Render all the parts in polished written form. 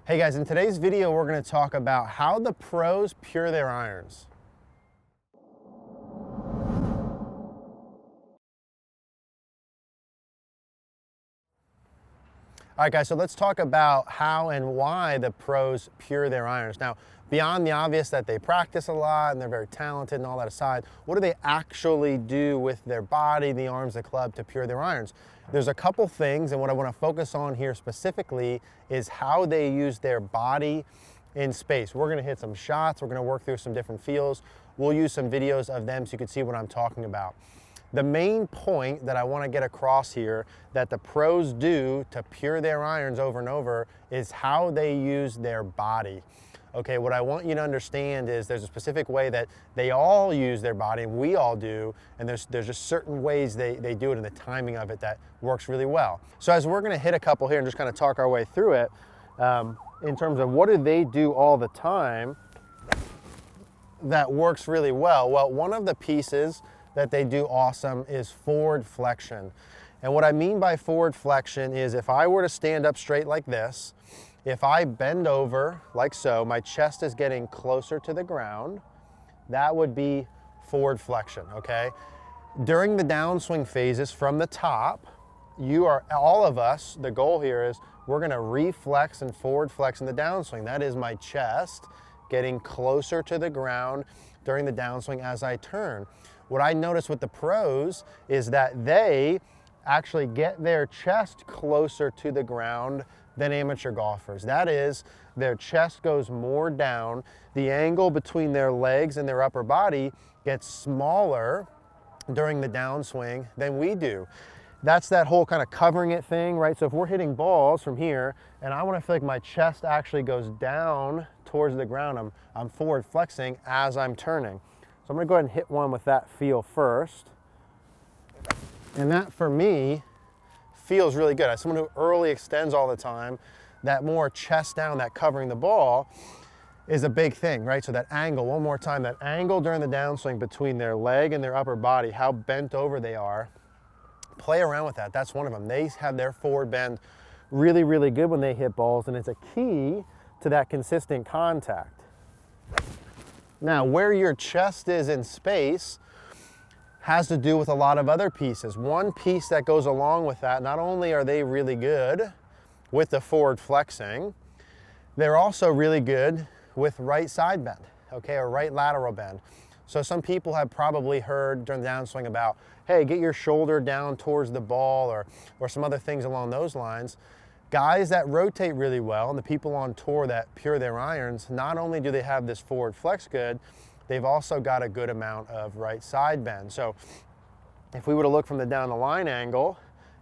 Hey guys, in today's video, we're going to talk about how the pros pure their irons. All right guys, so let's talk about how and why the pros pure their irons. Now, beyond the obvious that they practice a lot and they're very talented and all that aside, what do they actually do with their body, the arms, the club to pure their irons? There's a couple things, and what I want to focus on here specifically is how they use their body in space. We're going to hit some shots, we're going to work through some different feels. We'll use some videos of them so you can see what I'm talking about. The main point that I want to get across here that the pros do to pure their irons over and over is how they use their body. Okay, what I want you to understand is there's a specific way that they all use their body, and we all do, and there's just certain ways they do it and the timing of it that works really well. So as we're going to hit a couple here and just kind of talk our way through it, in terms of what do they do all the time that works really well. Well, one of the pieces that they do awesome is forward flexion. And what I mean by forward flexion is if I were to stand up straight like this, if I bend over like so, my chest is getting closer to the ground, that would be forward flexion, okay? During the downswing phases from the top, all of us, the goal here is we're gonna reflex and forward flex in the downswing. That is my chest getting closer to the ground during the downswing as I turn. What I notice with the pros is that they actually get their chest closer to the ground than amateur golfers. That is, their chest goes more down, the angle between their legs and their upper body gets smaller during the downswing than we do. That's that whole kind of covering it thing, right? So if we're hitting balls from here and I want to feel like my chest actually goes down towards the ground, I'm forward flexing as I'm turning. So I'm going to go ahead and hit one with that feel first. And that for me feels really good. As someone who early extends all the time, that more chest down, that covering the ball is a big thing, right? So that angle, one more time, that angle during the downswing between their leg and their upper body, how bent over they are, play around with that. That's one of them. They have their forward bend really, really good when they hit balls, and it's a key to that consistent contact. Now, where your chest is in space has to do with a lot of other pieces. One piece that goes along with that, not only are they really good with the forward flexing, they're also really good with right side bend, okay, or right lateral bend. So some people have probably heard during the downswing about, hey, get your shoulder down towards the ball or some other things along those lines. Guys that rotate really well and the people on tour that pure their irons, not only do they have this forward flex good, they've also got a good amount of right side bend. So if we were to look from the down the line angle,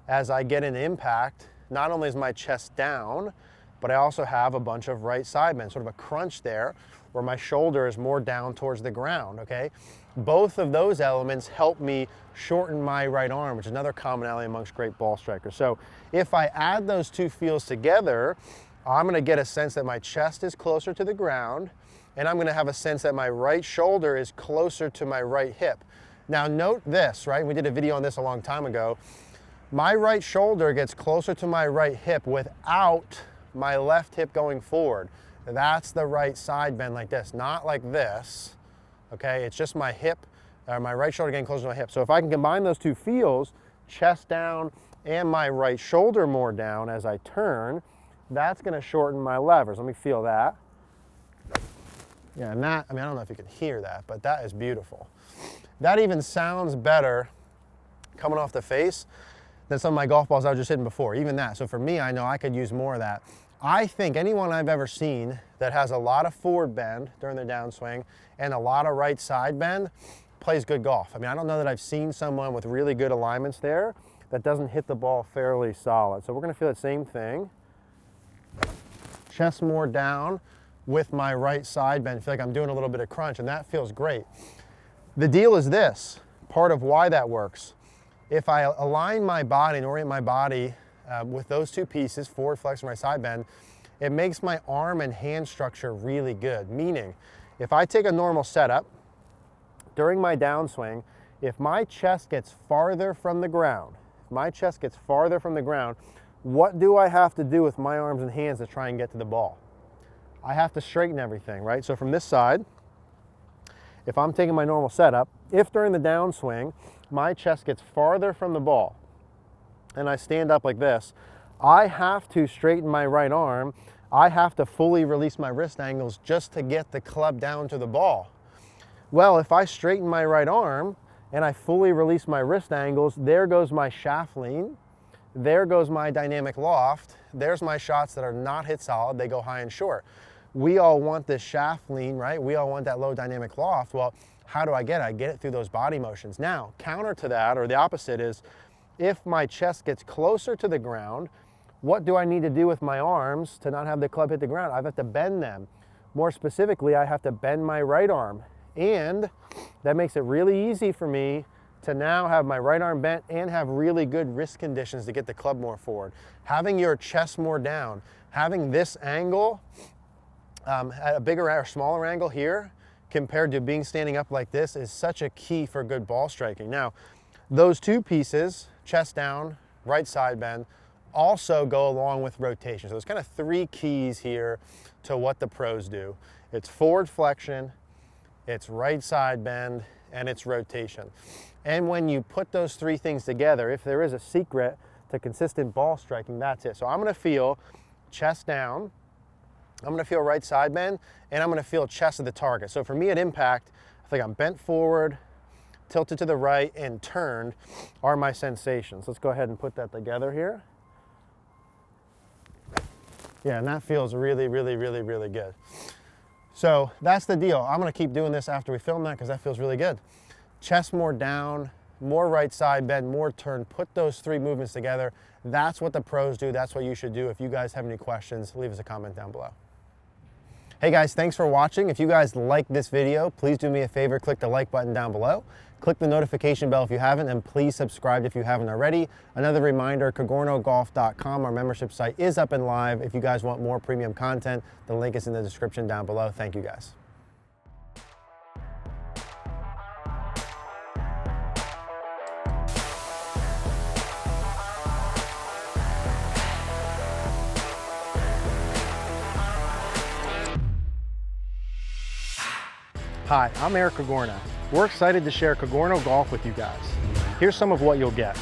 as I get an impact, not only is my chest down, but I also have a bunch of right side bend, sort of a crunch there where my shoulder is more down towards the ground, okay? Both of those elements help me shorten my right arm, which is another commonality amongst great ball strikers. So if I add those two feels together, I'm gonna get a sense that my chest is closer to the ground, and I'm gonna have a sense that my right shoulder is closer to my right hip. Now note this, right? We did a video on this a long time ago. My right shoulder gets closer to my right hip without my left hip going forward. That's the right side bend like this, not like this, okay? It's just my hip, my right shoulder getting closer to my hip. So if I can combine those two feels, chest down and my right shoulder more down as I turn, that's gonna shorten my levers. Let me feel that. Yeah, and that, I mean, I don't know if you can hear that, but that is beautiful. That even sounds better coming off the face than some of my golf balls I was just hitting before, even that. So for me, I know I could use more of that. I think anyone I've ever seen that has a lot of forward bend during their downswing and a lot of right side bend plays good golf. I mean, I don't know that I've seen someone with really good alignments there that doesn't hit the ball fairly solid. So we're gonna feel the same thing. Chest more down with my right side bend. I feel like I'm doing a little bit of crunch, and that feels great. The deal is this, part of why that works. If I align my body and orient my body with those two pieces, forward flex and right side bend, it makes my arm and hand structure really good. Meaning, if I take a normal setup, during my downswing, if my chest gets farther from the ground, what do I have to do with my arms and hands to try and get to the ball? I have to straighten everything, right? So from this side, if I'm taking my normal setup, if during the downswing, my chest gets farther from the ball and I stand up like this, I have to straighten my right arm. I have to fully release my wrist angles just to get the club down to the ball. Well, if I straighten my right arm and I fully release my wrist angles, there goes my shaft lean, there goes my dynamic loft, there's my shots that are not hit solid, they go high and short. We all want this shaft lean, right? We all want that low dynamic loft. Well, how do I get it? I get it through those body motions. Now, counter to that, or the opposite is, if my chest gets closer to the ground, what do I need to do with my arms to not have the club hit the ground? I have to bend them. More specifically, I have to bend my right arm. And that makes it really easy for me to now have my right arm bent and have really good wrist conditions to get the club more forward. Having your chest more down, having this angle at a bigger or smaller angle here compared to being standing up like this is such a key for good ball striking. Now, those two pieces, chest down, right side bend, also go along with rotation. So there's kind of three keys here to what the pros do. It's forward flexion, it's right side bend, and it's rotation. And when you put those three things together, if there is a secret to consistent ball striking, that's it. So I'm gonna feel chest down, I'm gonna feel right side bend, and I'm gonna feel chest of the target. So for me at impact, I think I'm bent forward, tilted to the right, and turned are my sensations. Let's go ahead and put that together here. Yeah, and that feels really, really, really, really good. So that's the deal. I'm gonna keep doing this after we film that because that feels really good. Chest more down, more right side bend, more turn. Put those three movements together. That's what the pros do. That's what you should do. If you guys have any questions, leave us a comment down below. Hey guys, thanks for watching. If you guys like this video, please do me a favor, click the like button down below. Click the notification bell if you haven't, and please subscribe if you haven't already. Another reminder, cogornogolf.com, our membership site, is up and live. If you guys want more premium content, the link is in the description down below. Thank you guys. Hi, I'm Eric Cogorno. We're excited to share Cogorno Golf with you guys. Here's some of what you'll get.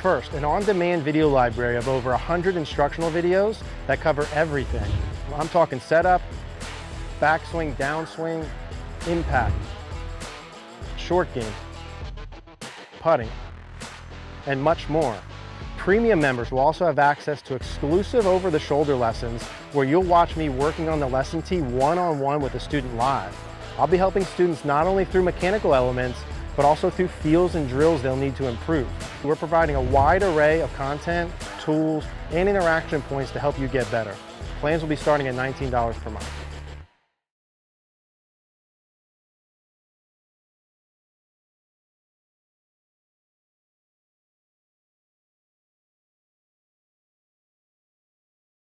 First, an on-demand video library of over 100 instructional videos that cover everything. I'm talking setup, backswing, downswing, impact, short game, putting, and much more. Premium members will also have access to exclusive over-the-shoulder lessons where you'll watch me working on the lesson tee one-on-one with a student live. I'll be helping students not only through mechanical elements, but also through feels and drills they'll need to improve. We're providing a wide array of content, tools, and interaction points to help you get better. Plans will be starting at $19 per month.